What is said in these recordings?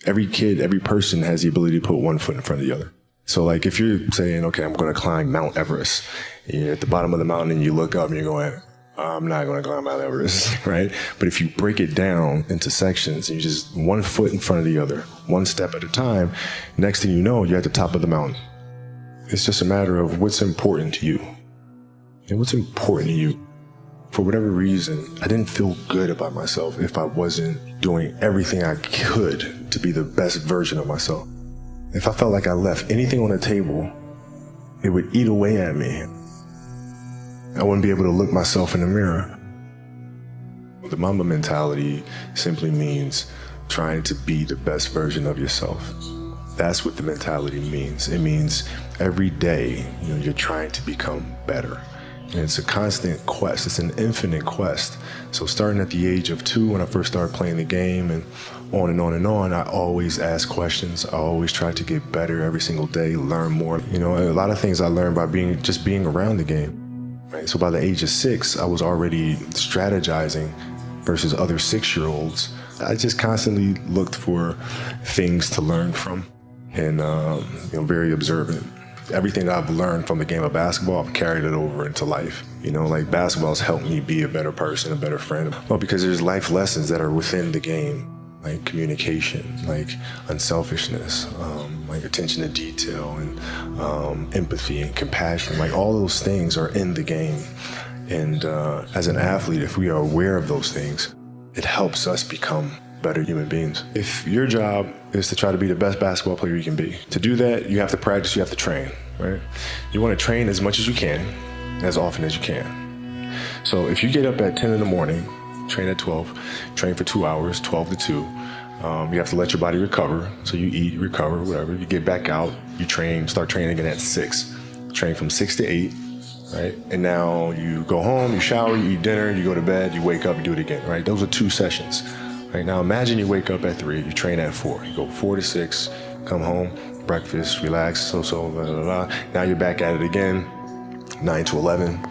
Every kid, every person has the ability to put one foot in front of the other. So like if you're saying, okay, I'm going to climb Mount Everest, and you're at the bottom of the mountain and you look up and you're going, I'm not going to climb Mount Everest, right? But if you break it down into sections and you just one foot in front of the other, one step at a time, next thing you know, you're at the top of the mountain. It's just a matter of what's important to you. And what's important to you. For whatever reason, I didn't feel good about myself if I wasn't doing everything I could to be the best version of myself. If I felt like I left anything on the table, it would eat away at me. I wouldn't be able to look myself in the mirror. The Mamba mentality simply means trying to be the best version of yourself. That's what the mentality means. It means every day, you're trying to become better. And it's a constant quest. It's an infinite quest. So starting at the age of 2, when I first started playing the game, and on and on and on, I always ask questions. I always try to get better every single day, learn more. A lot of things I learned by being around the game. Right? So by the age of 6, I was already strategizing versus other 6-year-olds. I just constantly looked for things to learn from, and very observant. Everything that I've learned from the game of basketball, I've carried it over into life. Like basketball's helped me be a better person, a better friend. Well, because there's life lessons that are within the game, like communication, like unselfishness, like attention to detail, and empathy and compassion. Like all those things are in the game. And as an athlete, if we are aware of those things, it helps us become better human beings. If your job is to try to be the best basketball player you can be, to do that, you have to practice, you have to train, right? You want to train as much as you can, as often as you can. So if you get up at 10 in the morning, train at 12, train for 2 hours, 12 to 2, you have to let your body recover. So you eat, recover, whatever. You get back out, you train, start training again at 6. Train from 6 to 8, right? And now you go home, you shower, you eat dinner, you go to bed, you wake up, you do it again, right? Those are 2 sessions. Right, now imagine you wake up at 3, you train at 4, you go 4 to 6, come home, breakfast, relax, blah, blah, blah. Now you're back at it again, 9 to 11,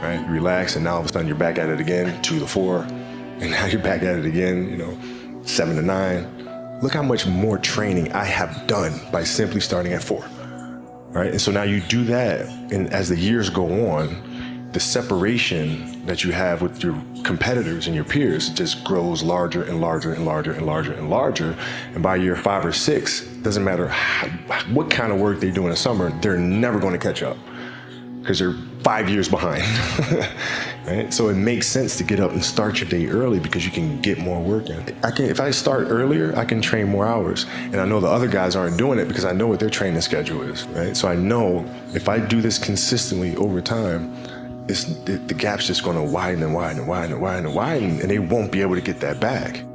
right? You relax, and now all of a sudden you're back at it again, 2 to 4, and now you're back at it again, 7 to 9. Look how much more training I have done by simply starting at 4, right? And so now you do that, and as the years go on, the separation that you have with your competitors and your peers just grows larger and larger and larger and larger and larger. And by year 5 or 6, doesn't matter what kind of work they do in the summer, they're never going to catch up because they're 5 years behind. Right? So it makes sense to get up and start your day early because you can get more work in. If I start earlier, I can train more hours. And I know the other guys aren't doing it because I know what their training schedule is. Right? So I know if I do this consistently over time, the gap's just going to widen and widen and widen and widen and widen, and they won't be able to get that back.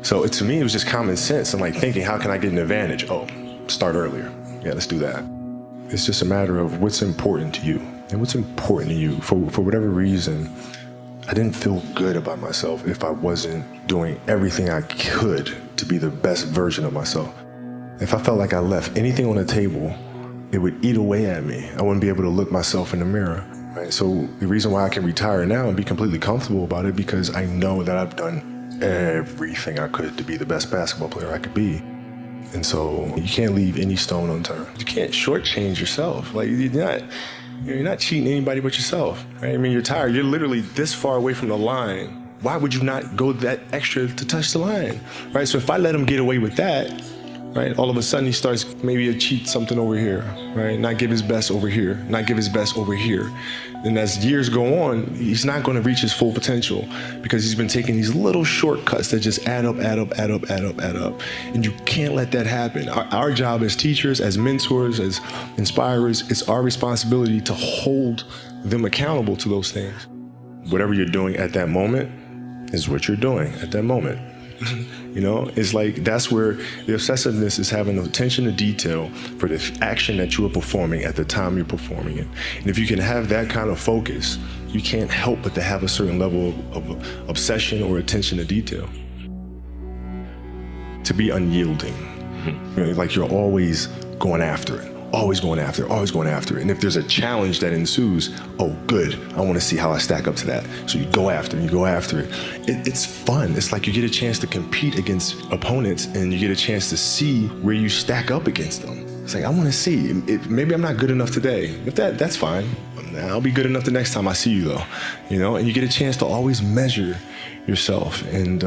So to me, it was just common sense and like thinking, how can I get an advantage? Oh, start earlier. Yeah, let's do that. It's just a matter of what's important to you. And what's important to you. For whatever reason, I didn't feel good about myself if I wasn't doing everything I could to be the best version of myself. If I felt like I left anything on the table, it would eat away at me. I wouldn't be able to look myself in the mirror. Right? So the reason why I can retire now and be completely comfortable about it, because I know that I've done everything I could to be the best basketball player I could be. And so you can't leave any stone unturned. You can't shortchange yourself. Like you're not cheating anybody but yourself. Right? I mean, you're tired. You're literally this far away from the line. Why would you not go that extra to touch the line? Right? So if I let him get away with that, right, all of a sudden he starts maybe to cheat something over here, right? Not give his best over here, not give his best over here. And as years go on, he's not going to reach his full potential because he's been taking these little shortcuts that just add up. And you can't let that happen. Our job as teachers, as mentors, as inspirers, it's our responsibility to hold them accountable to those things. Whatever you're doing at that moment is what you're doing at that moment. It's like that's where the obsessiveness is having the attention to detail for the action that you are performing at the time you're performing it. And if you can have that kind of focus, you can't help but to have a certain level of obsession or attention to detail. To be unyielding, like you're always going after it, always going after it, always going after it. And if there's a challenge that ensues, oh, good, I want to see how I stack up to that. So you go after it. It's fun. It's like you get a chance to compete against opponents and you get a chance to see where you stack up against them. It's like, I want to see. Maybe I'm not good enough today. If that's fine. I'll be good enough the next time I see you, though. And you get a chance to always measure yourself, and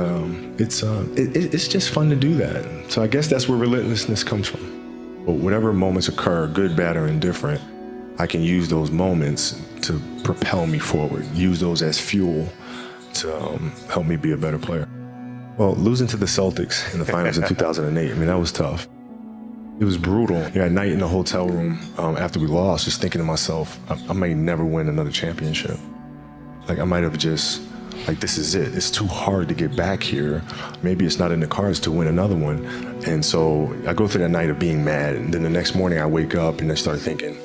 it's just fun to do that. So I guess that's where relentlessness comes from. But whatever moments occur, good, bad, or indifferent, I can use those moments to propel me forward, use those as fuel to help me be a better player. Well, losing to the Celtics in the finals in 2008, that was tough. It was brutal. At night in the hotel room after we lost, just thinking to myself, I might never win another championship. I might have just, this is it. It's too hard to get back here. Maybe it's not in the cards to win another one. And so I go through that night of being mad. And then the next morning I wake up and I start thinking,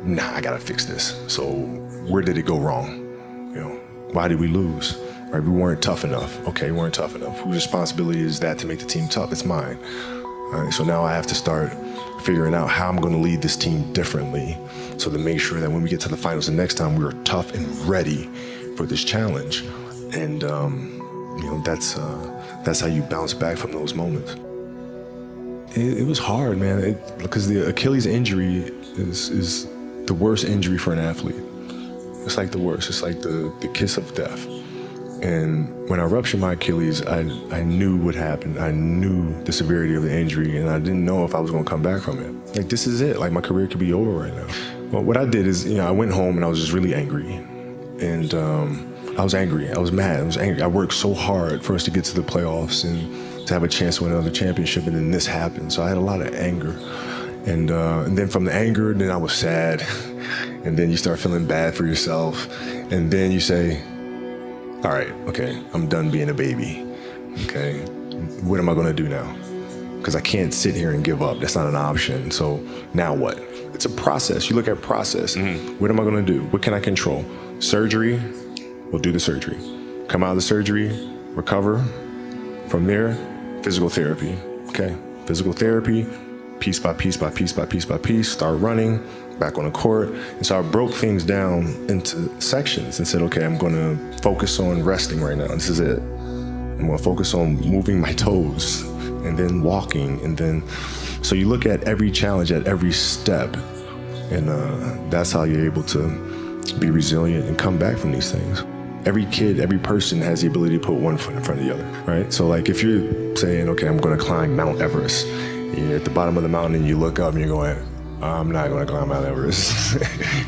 nah, I gotta fix this. So where did it go wrong? Why did we lose? Right? We weren't tough enough. Okay, we weren't tough enough. Whose responsibility is that to make the team tough? It's mine. All right, so now I have to start figuring out how I'm going to lead this team differently, so to make sure that when we get to the finals the next time, we're tough and ready for this challenge. And that's how you bounce back from those moments. It was hard, man, because the Achilles injury is the worst injury for an athlete. It's like the worst. It's like the kiss of death. And when I ruptured my Achilles, I knew what happened. I knew the severity of the injury, and I didn't know if I was going to come back from it. This is it. My career could be over right now. Well, what I did is, I went home and I was just really angry. And I was angry. I was mad. I was angry. I worked so hard for us to get to the playoffs and to have a chance to win another championship, and then this happened. So I had a lot of anger. And then from the anger, then I was sad. And then you start feeling bad for yourself. And then you say, all right, okay, I'm done being a baby. Okay, what am I gonna do now? Because I can't sit here and give up. That's not an option. So now what? It's a process. You look at process. Mm-hmm. What am I gonna do? What can I control? Surgery, we'll do the surgery. Come out of the surgery, recover. From there, physical therapy. Okay, physical therapy, piece by piece by piece by piece by piece, start running, back on the court. And so I broke things down into sections and said, okay, I'm gonna focus on resting right now. This is it. I'm gonna focus on moving my toes and then walking. And then, so you look at every challenge at every step, and that's how you're able to be resilient and come back from these things. Every kid, every person has the ability to put one foot in front of the other, right? So if you're saying, okay, I'm gonna climb Mount Everest, you're at the bottom of the mountain and you look up and you're going, I'm not going to climb Mount Everest,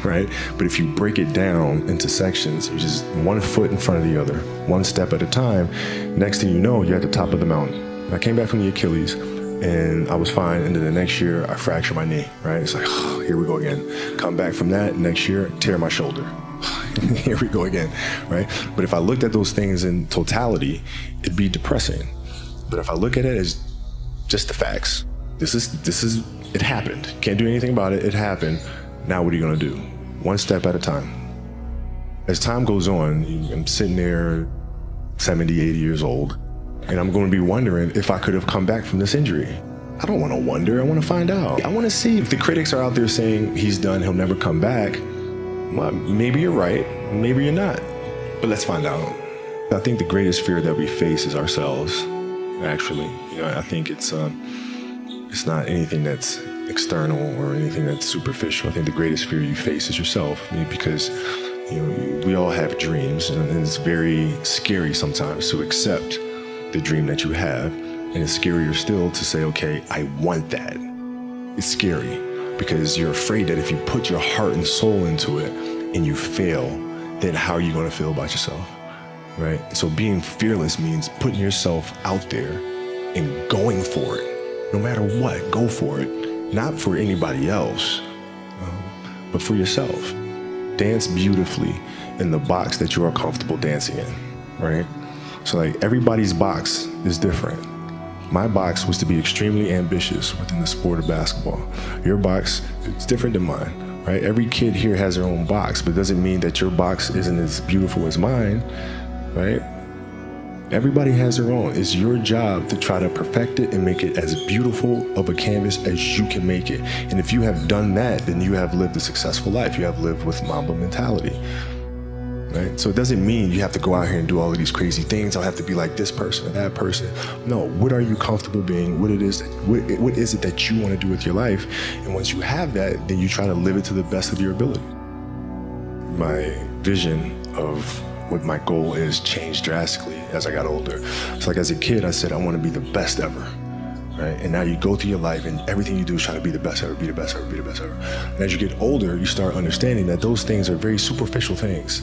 right? But if you break it down into sections, you just one foot in front of the other, one step at a time, next thing you know, you're at the top of the mountain. I came back from the Achilles and I was fine. And then the next year I fractured my knee, right? It's oh, here we go again. Come back from that next year, tear my shoulder. Here we go again, right? But if I looked at those things in totality, it'd be depressing. But if I look at it as just the facts, this is it happened. Can't do anything about it. It happened. Now what are you gonna do? One step at a time. As time goes on, I'm sitting there 70, 80 years old, and I'm gonna be wondering if I could have come back from this injury. I don't wanna wonder, I wanna find out. I wanna see if the critics are out there saying he's done, he'll never come back. Well, maybe you're right, maybe you're not, but let's find out. I think the greatest fear that we face is ourselves, actually. I think it's not anything that's external or anything that's superficial. I think the greatest fear you face is yourself, because we all have dreams, and it's very scary sometimes to accept the dream that you have, and it's scarier still to say, okay, I want that. It's scary because you're afraid that if you put your heart and soul into it and you fail, then how are you going to feel about yourself, right? So being fearless means putting yourself out there and going for it. No matter what, go for it. Not for anybody else, but for yourself. Dance beautifully in the box that you are comfortable dancing in, right? So everybody's box is different. My box was to be extremely ambitious within the sport of basketball. Your box is different than mine, right? Every kid here has their own box, but it doesn't mean that your box isn't as beautiful as mine, right? Everybody has their own. It's your job to try to perfect it and make it as beautiful of a canvas as you can make it. And if you have done that, then you have lived a successful life. You have lived with Mamba mentality. Right? So it doesn't mean you have to go out here and do all of these crazy things. I'll have to be like this person or that person. No, what are you comfortable being? What is it that you want to do with your life? And once you have that, then you try to live it to the best of your ability. My vision of what my goal is changed drastically as I got older. So like as a kid, I said, I want to be the best ever. Right? And now you go through your life and everything you do is try to be the best ever, be the best ever, be the best ever. And as you get older, you start understanding that those things are very superficial things.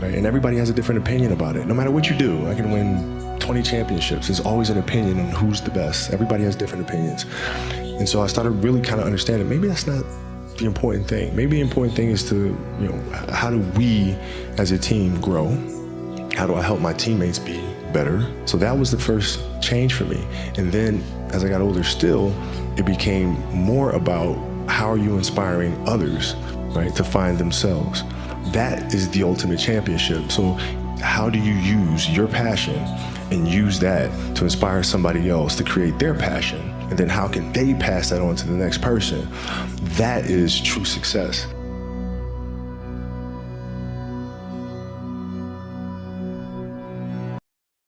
Right? And everybody has a different opinion about it. No matter what you do, I can win 20 championships. There's always an opinion on who's the best. Everybody has different opinions. And so I started really kind of understanding maybe that's not the important thing. Maybe the important thing is to, how do we as a team grow? How do I help my teammates be better? So that was the first change for me. And then as I got older still, it became more about how are you inspiring others, right, to find themselves. That is the ultimate championship. So how do you use your passion and use that to inspire somebody else to create their passion? And then how can they pass that on to the next person? That is true success.